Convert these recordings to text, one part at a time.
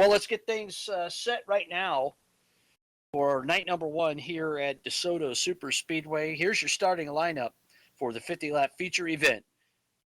Well, let's get things set right now for night number one here at Desoto Super Speedway. Here's your starting lineup for the 50-lap feature event.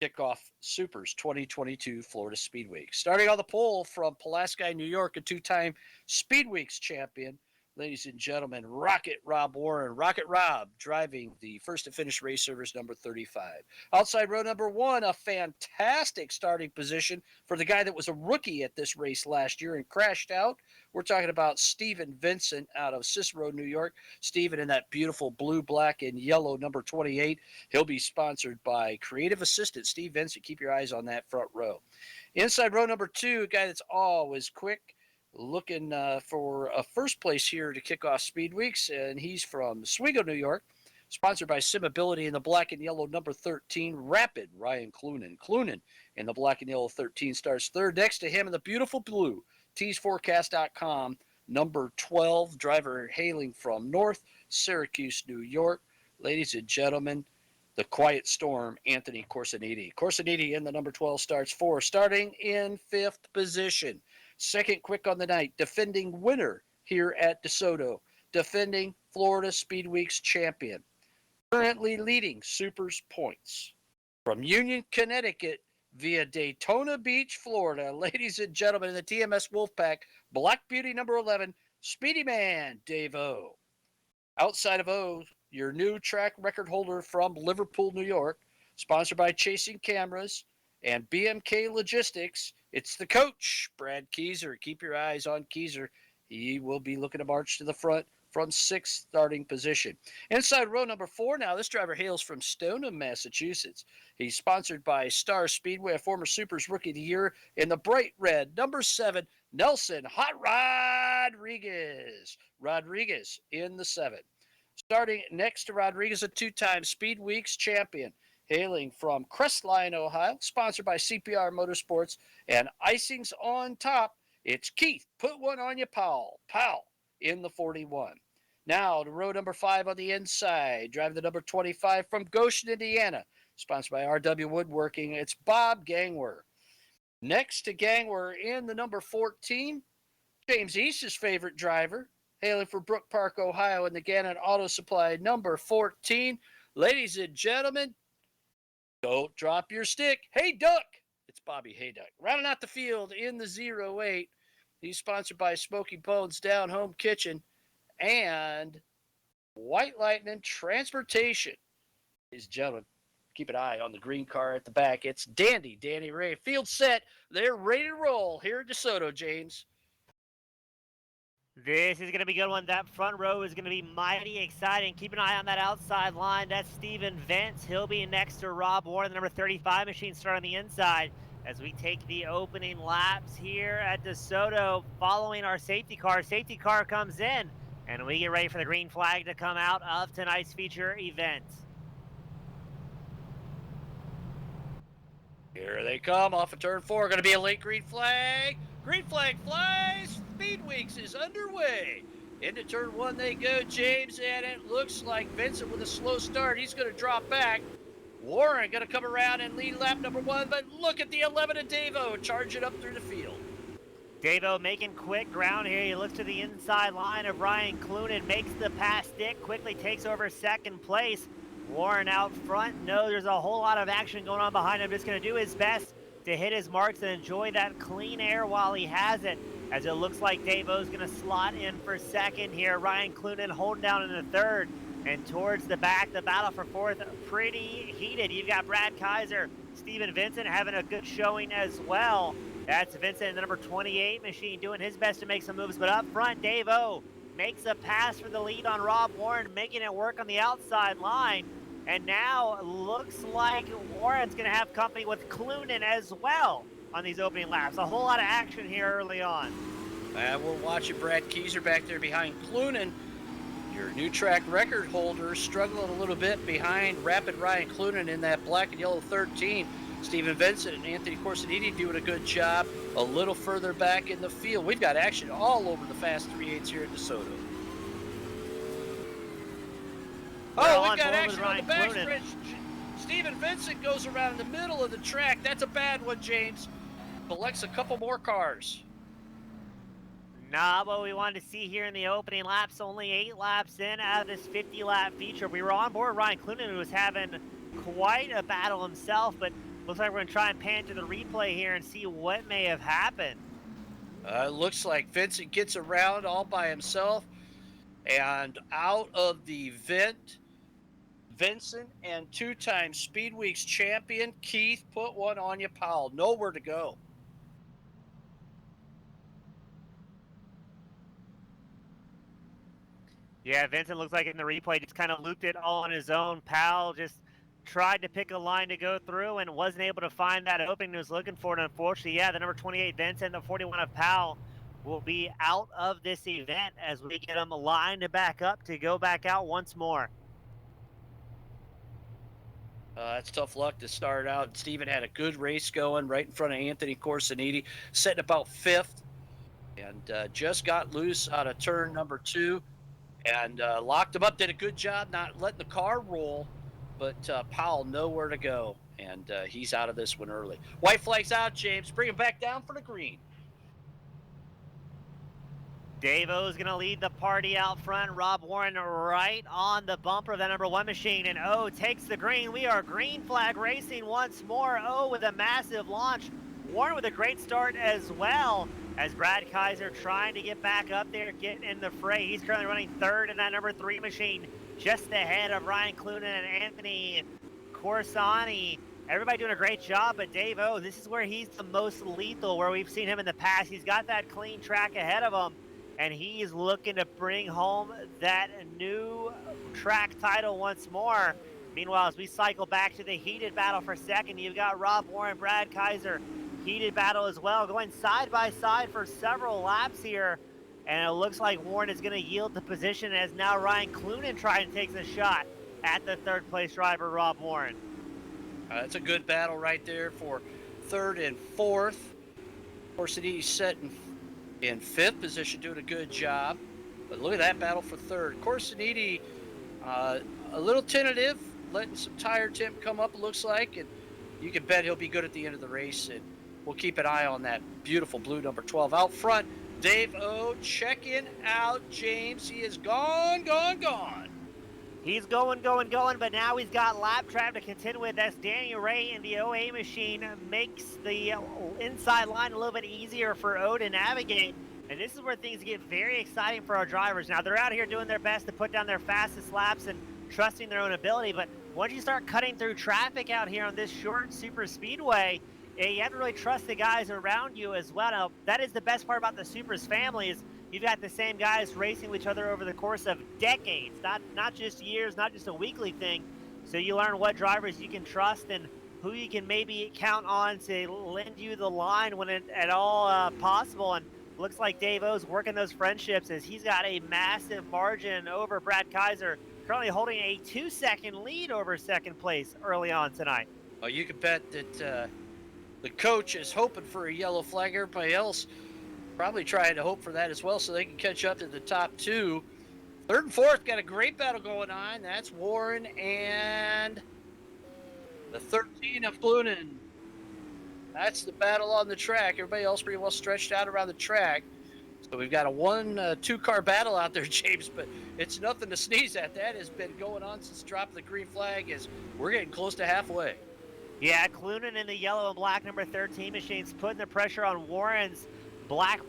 Kickoff SUPRS 2022 Florida Speedweeks. Starting on the pole from Pulaski, New York, a two-time Speedweeks champion. Ladies and gentlemen, Rocket Rob Warren. Rocket Rob driving the first to finish race service number 35. Outside row number one, a fantastic starting position for the guy that was a rookie at this race last year and crashed out. We're talking about Steven Vincent out of Cicero, New York. Steven in that beautiful blue, black, and yellow number 28. He'll be sponsored by Creative Assistant Steve Vincent. Keep your eyes on that front row. Inside row number two, a guy that's always quick, looking for a first place here to kick off Speed Weeks, and he's from Oswego, New York. Sponsored by Simability in the black and yellow number 13, Rapid, Ryan Clunan. Clunan in the black and yellow 13 starts third. Next to him in the beautiful blue, teesforecast.com, number 12, driver hailing from North Syracuse, New York. Ladies and gentlemen, the Quiet Storm, Anthony Corsiniti. Corsiniti in the number 12 starts four, starting in fifth position. Second quick on the night, defending winner here at DeSoto, defending Florida Speedweeks champion, currently leading SUPRS points from Union, Connecticut via Daytona Beach, Florida. Ladies and gentlemen, in the TMS Wolfpack, Black Beauty number 11, Speedy Man, Dave O. Outside of O, your new track record holder from Liverpool, New York, sponsored by Chasing Cameras and BMK Logistics. It's the coach, Brad Keyser. Keep your eyes on Keyser. He will be looking to march to the front from sixth starting position. Inside row number four now, this driver hails from Stoneham, Massachusetts. He's sponsored by Star Speedway, a former SUPRS Rookie of the Year in the bright red, number 7, Nelson Hot Rodriguez. Rodriguez in the 7. Starting next to Rodriguez, a two-time Speedweeks champion, hailing from Crestline, Ohio, sponsored by CPR Motorsports and Icings on Top. It's Keith. Put one on you, Powell. Powell in the 41. Now to row number 5 on the inside, driving the number 25 from Goshen, Indiana, sponsored by RW Woodworking. It's Bob Gangwer. Next to Gangwer in the number 14, James East's favorite driver, hailing from Brook Park, Ohio, in the Gannon Auto Supply number 14. Ladies and gentlemen, don't drop your stick. Hey, Duck. It's Bobby Hayduck. Rounding out the field in the 08. He's sponsored by Smoky Bones Down Home Kitchen and White Lightning Transportation. Ladies and gentlemen, keep an eye on the green car at the back. It's Dandy Ray. Field set. They're ready to roll here at DeSoto, James. This is going to be a good one. That front row is going to be mighty exciting. Keep an eye on that outside line. That's Steven Vance. He'll be next to Rob Warren, the number 35 machine, start on the inside as we take the opening laps here at DeSoto following our safety car. Safety car comes in, and we get ready for the green flag to come out of tonight's feature event. Here they come off of turn 4. Going to be a late green flag. Green flag flies. Speedweeks is underway. Into turn 1 they go, James, and it looks like Vincent with a slow start. He's going to drop back. Warren going to come around and lead lap number 1, but look at the 11 of Davo charging up through the field. Davo making quick ground here. He looks to the inside line of Ryan Clunan, makes the pass stick, quickly takes over second place. Warren out front. No, there's a whole lot of action going on behind him. Just going to do his best to hit his marks and enjoy that clean air while he has it, as it looks like Davo's going to slot in for second here. Ryan Clunan holding down in the third, and towards the back, the battle for fourth pretty heated. You've got Brad Keyser, Steven Vincent having a good showing as well. That's Vincent in the number 28 machine doing his best to make some moves, but up front, Davo makes a pass for the lead on Rob Warren, making it work on the outside line. And now looks like Warren's going to have company with Clunan as well on these opening laps. A whole lot of action here early on. We're watching Brad Keyser back there behind Clunan. Your new track record holder struggling a little bit behind Rapid Ryan Clunan in that black and yellow 13. Steven Vincent and Anthony Corsiniti doing a good job a little further back in the field. We've got action all over the Fast 3/8s here at DeSoto. Oh, we've got action on the backstretch. Steven Vincent goes around in the middle of the track. That's a bad one, James. Collects a couple more cars. Not what we wanted to see here in the opening laps. Only 8 laps in out of this 50-lap feature. We were on board Ryan Clunan, who was having quite a battle himself, but looks like we're going to try and pan to the replay here and see what may have happened. It looks like Vincent gets around all by himself, and out of the vent, Vincent and two-time Speedweeks champion Keith put one on you, Powell. Nowhere to go. Yeah, Vincent looks like in the replay just kind of looped it all on his own. Powell just tried to pick a line to go through and wasn't able to find that opening he was looking for. And unfortunately, yeah, the number 28 Vincent, the 41 of Powell, will be out of this event as we get them lined back up to go back out once more. That's tough luck to start out. Steven had a good race going right in front of Anthony Corsiniti, sitting about 5th, and just got loose out of turn number 2 and locked him up. Did a good job not letting the car roll, but Powell nowhere to go, and he's out of this one early. White flag's out, James. Bring him back down for the green. Dave-O's going to lead the party out front. Rob Warren right on the bumper of the number 1 machine, and O takes the green. We are green flag racing once more. O with a massive launch. Warren with a great start as well, as Brad Kaiser trying to get back up there, get in the fray. He's currently running 3rd in that number 3 machine, just ahead of Ryan Clunan and Anthony Corsani. Everybody doing a great job, but Dave-O, this is where he's the most lethal, where we've seen him in the past. He's got that clean track ahead of him, and he is looking to bring home that new track title once more. Meanwhile, as we cycle back to the heated battle for second, you've got Rob Warren, Brad Kaiser, heated battle as well, going side by side for several laps here. And it looks like Warren is going to yield the position as now Ryan Clunan trying to take a shot at the 3rd place driver, Rob Warren. That's a good battle right there for 3rd and 4th. Corsiniti's set in 5th position, doing a good job. But look at that battle for 3rd. Corsiniti, a little tentative, letting some tire temp come up, it looks like, and you can bet he'll be good at the end of the race. And we'll keep an eye on that beautiful blue number 12 out front. Dave-O checking out James. He is gone. He's going, but now he's got lap trap to contend with. That's Daniel Ray in the OA machine. Makes the inside line a little bit easier for O to navigate. And this is where things get very exciting for our drivers. Now, they're out here doing their best to put down their fastest laps and trusting their own ability. But once you start cutting through traffic out here on this short super speedway, you have to really trust the guys around you as well. Now, that is the best part about the SUPRS family, is you've got the same guys racing with each other over the course of decades, not just years, not just a weekly thing. So you learn what drivers you can trust and who you can maybe count on to lend you the line when at all possible. And looks like Dave-O's working those friendships, as he's got a massive margin over Brad Kaiser, currently holding a 2-second lead over 2nd place early on tonight. Well, you can bet that the coach is hoping for a yellow flag. Everybody else probably trying to hope for that as well, so they can catch up to the top 2. 3rd and 4th got a great battle going on. That's Warren and the 13 of Clunan. That's the battle on the track. Everybody else pretty well stretched out around the track. So we've got a 1-2 car battle out there, James, but it's nothing to sneeze at. That has been going on since dropping the green flag, as we're getting close to halfway. Yeah, Clunan in the yellow and black number 13 machines putting the pressure on Warren's black,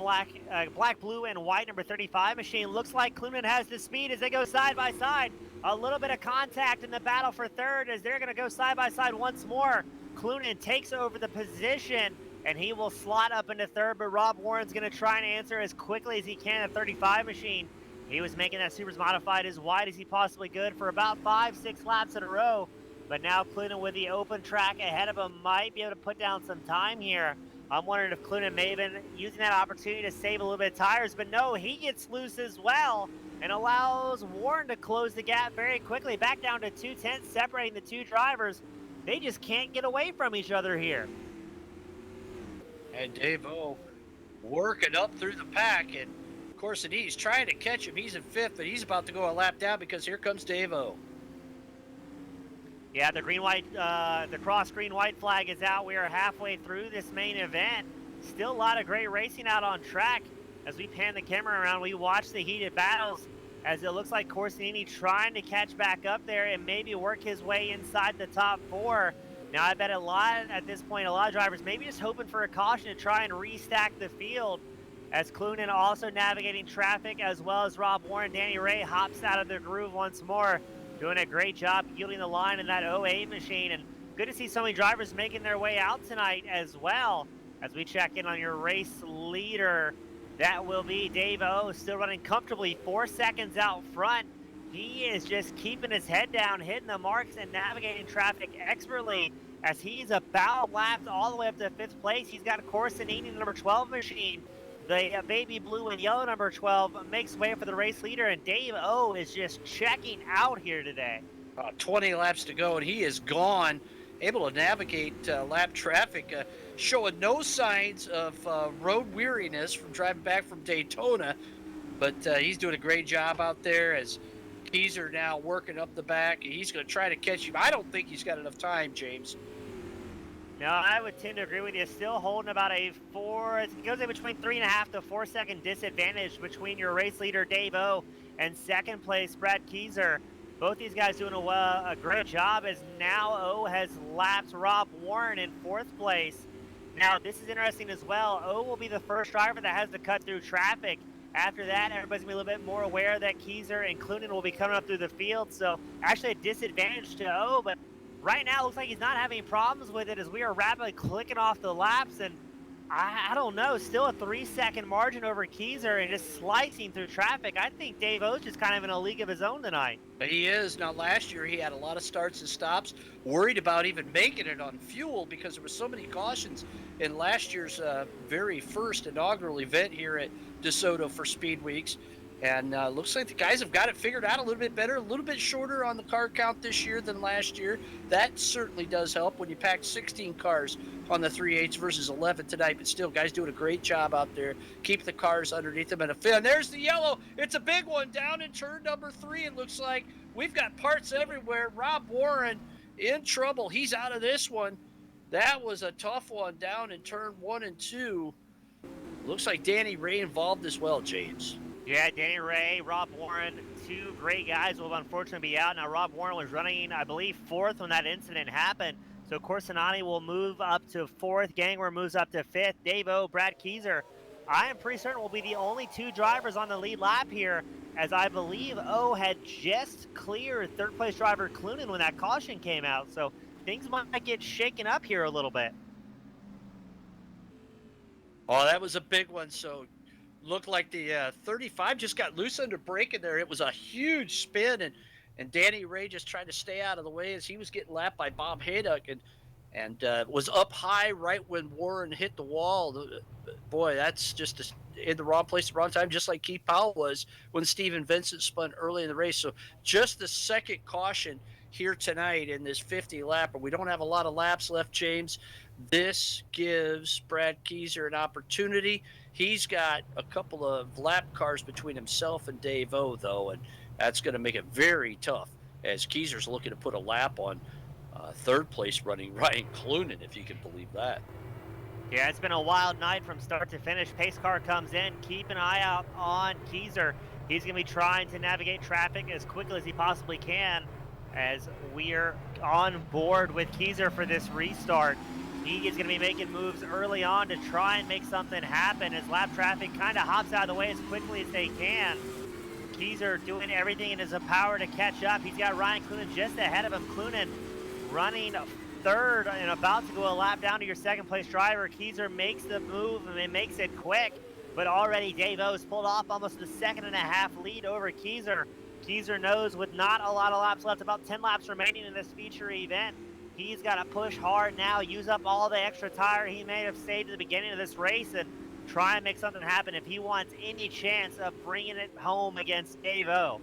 blue, and white number 35 machine. Looks like Clunan has the speed as they go side by side. A little bit of contact in the battle for 3rd as they're going to go side by side once more. Clunan takes over the position, and he will slot up into 3rd, but Rob Warren's going to try and answer as quickly as he can at 35 machine. He was making that SUPRS Modified as wide as he possibly could for about 5-6 laps in a row. But now Clunan with the open track ahead of him might be able to put down some time here. I'm wondering if Clunan may have been using that opportunity to save a little bit of tires, but no, he gets loose as well and allows Warren to close the gap very quickly, back down to 2/10, separating the 2 drivers. They just can't get away from each other here. And Dave-O working up through the pack, and of course he's trying to catch him. He's in 5th, but he's about to go a lap down because here comes Dave-O. Yeah, the cross green white flag is out. We are halfway through this main event. Still a lot of great racing out on track. as we pan the camera around, we watch the heated battles as it looks like Corsinini trying to catch back up there and maybe work his way inside the top 4. Now, I bet at this point, a lot of drivers maybe just hoping for a caution to try and restack the field, as Clunan also navigating traffic, as well as Rob Warren. Danny Ray hops out of the groove once more, doing a great job yielding the line in that 08 machine. And good to see so many drivers making their way out tonight as well. As we check in on your race leader, that will be Dave O, still running comfortably 4 seconds out front. He is just keeping his head down, hitting the marks, and navigating traffic expertly, as he's about lapped all the way up to 5th place. He's got Corsinini, number 12 machine. The baby blue and yellow number 12 makes way for the race leader, and Dave O is just checking out here today. 20 laps to go, and he is gone, able to navigate lap traffic, showing no signs of road weariness from driving back from Daytona, but he's doing a great job out there as Keyser now working up the back. He's going to try to catch him. I don't think he's got enough time, James. No, I would tend to agree with you. Still holding about a it goes in between 3.5 to 4 second disadvantage between your race leader, Dave O, and second place, Brad Keyser. Both these guys doing a great job, as now O has lapped Rob Warren in 4th place. Now, this is interesting as well. O will be the first driver that has to cut through traffic. After that, everybody's going to be a little bit more aware that Keyser and Clunan will be coming up through the field. So, actually a disadvantage to O, but right now, it looks like he's not having problems with it, as we are rapidly clicking off the laps, and I don't know, still a 3-second margin over Keyser and just slicing through traffic. I think Dave O's just kind of in a league of his own tonight. He is. Now, last year he had a lot of starts and stops, worried about even making it on fuel because there were so many cautions in last year's very first inaugural event here at Desoto for Speedweeks. And looks like the guys have got it figured out a little bit better, a little bit shorter on the car count this year than last year. That certainly does help when you pack 16 cars on the 3/8 versus 11 tonight. But still, guys doing a great job out there. Keep the cars underneath them in a fin. There's the yellow. It's a big one down in turn number 3. It looks like we've got parts everywhere. Rob Warren in trouble. He's out of this one. That was a tough one down in turn 1 and 2. Looks like Danny Ray involved as well, James. Yeah, Danny Ray, Rob Warren, 2 great guys will unfortunately be out. Now, Rob Warren was running, I believe, 4th when that incident happened. So Corsinani will move up to 4th. Gangwer moves up to 5th. Dave O, Brad Keyser, I am pretty certain will be the only 2 drivers on the lead lap here, as I believe O had just cleared 3rd place driver Clunan when that caution came out. So things might get shaken up here a little bit. Oh, that was a big one. So looked like the 35 just got loose under braking there. It was a huge spin, and Danny Ray just tried to stay out of the way as he was getting lapped by Bob Hayduck, and was up high right when Warren hit the wall. Boy, that's just in the wrong place at the wrong time, just like Keith Powell was when Steven Vincent spun early in the race. So just the second caution here tonight in this 50 lapper. We don't have a lot of laps left, James. This gives Brad Keyser an opportunity. He's got a couple of lap cars between himself and Dave O, though, and that's going to make it very tough as Keyser's looking to put a lap on 3rd place running Ryan Clunan, if you can believe that. Yeah, it's been a wild night from start to finish. Pace car comes in. Keep an eye out on Keyser. He's going to be trying to navigate traffic as quickly as he possibly can, as we're on board with Keyser for this restart. He is going to be making moves early on to try and make something happen as lap traffic kind of hops out of the way as quickly as they can. Keyser doing everything in his power to catch up. He's got Ryan Clunan just ahead of him. Clunan running 3rd and about to go a lap down to your 2nd place driver. Keyser makes the move and it makes it quick, but already Dave O's pulled off almost a 1.5-second lead over Keyser. Keyser knows with not a lot of laps left, about 10 laps remaining in this feature event, he's got to push hard now, use up all the extra tire he may have saved at the beginning of this race, and try and make something happen if he wants any chance of bringing it home against Dave O.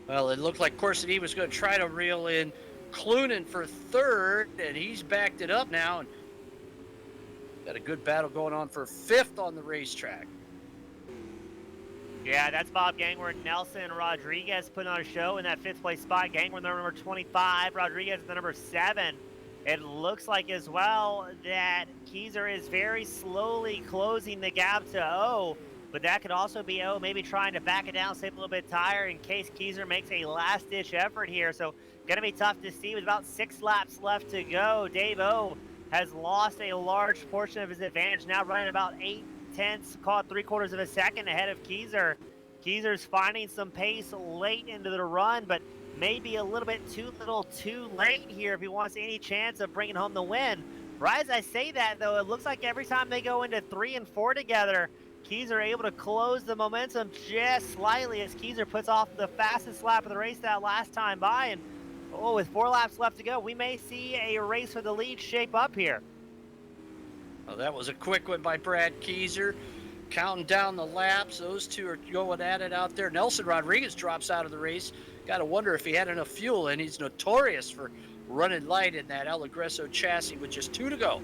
Well, it looked like Corsinini was going to try to reel in Clunan for 3rd, and he's backed it up now, and got a good battle going on for 5th on the racetrack. Yeah, that's Bob Gangwer, Nelson Rodriguez putting on a show in that 5th place spot. Gangwer, the number 25, Rodriguez, the number 7. It looks like as well that Keyser is very slowly closing the gap to O, but that could also be O maybe trying to back it down, save a little bit tire in case Keyser makes a last-ditch effort here. So going to be tough to see with about 6 laps left to go. Dave O has lost a large portion of his advantage, now running about 8/10, call it 3/4 of a second ahead of Keyser. Keyser's finding some pace late into the run, but maybe a little bit too little too late here if he wants any chance of bringing home the win. Right as I say that, though, it looks like every time they go into 3 and 4 together, Keys are able to close the momentum just slightly as Keyser puts off the fastest lap of the race that last time by. And with 4 laps left to go, we may see a race for the lead shape up here. Well, that was a quick one by Brad Keyser. Counting down the laps. Those two are going at it out there. Nelson Rodriguez drops out of the race. Got to wonder if he had enough fuel, and he's notorious for running light in that El Agreso chassis with just 2 to go.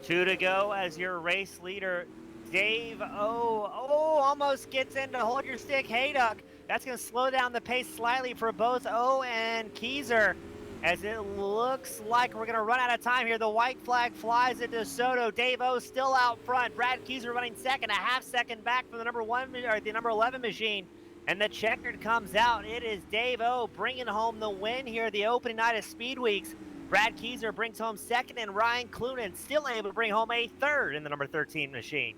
2 to go as your race leader, Dave O. Almost gets into hold your stick Hayduck. That's going to slow down the pace slightly for both O and Keyser, as it looks like we're going to run out of time here. The white flag flies at DeSoto. Dave O still out front. Brad Keyser running second, a half second back from the number 11 machine. And the checkered comes out. It is Dave O bringing home the win here the opening night of Speedweeks. Brad Keyser brings home second, and Ryan Clunan still able to bring home a third in the number 13 machine.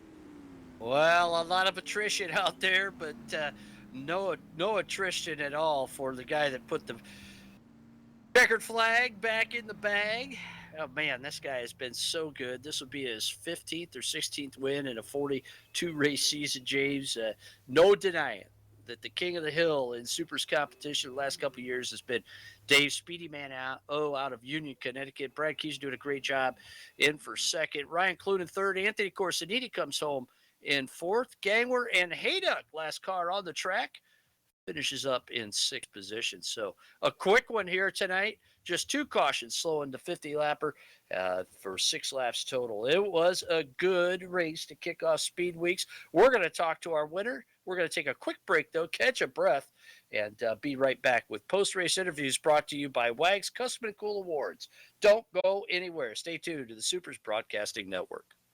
Well, a lot of attrition out there, but no attrition at all for the guy that put the checkered flag back in the bag. Oh, man, this guy has been so good. This will be his 15th or 16th win in a 42-race season, James. No denying that the king of the hill in Supers competition the last couple of years has been Dave Speedy Man out of Union, Connecticut. Brad Keyser doing a great job in for second. Ryan Clunan third. Anthony Corsiniti comes home in fourth. Gangler and Hayduck, last car on the track, finishes up in 6th position. So a quick one here tonight. Just 2 cautions slowing the 50-lapper for 6 laps total. It was a good race to kick off Speed Weeks. We're going to talk to our winner. We're going to take a quick break, though, catch a breath, and be right back with post-race interviews brought to you by WAG's Custom and Cool Awards. Don't go anywhere. Stay tuned to the Supers Broadcasting Network.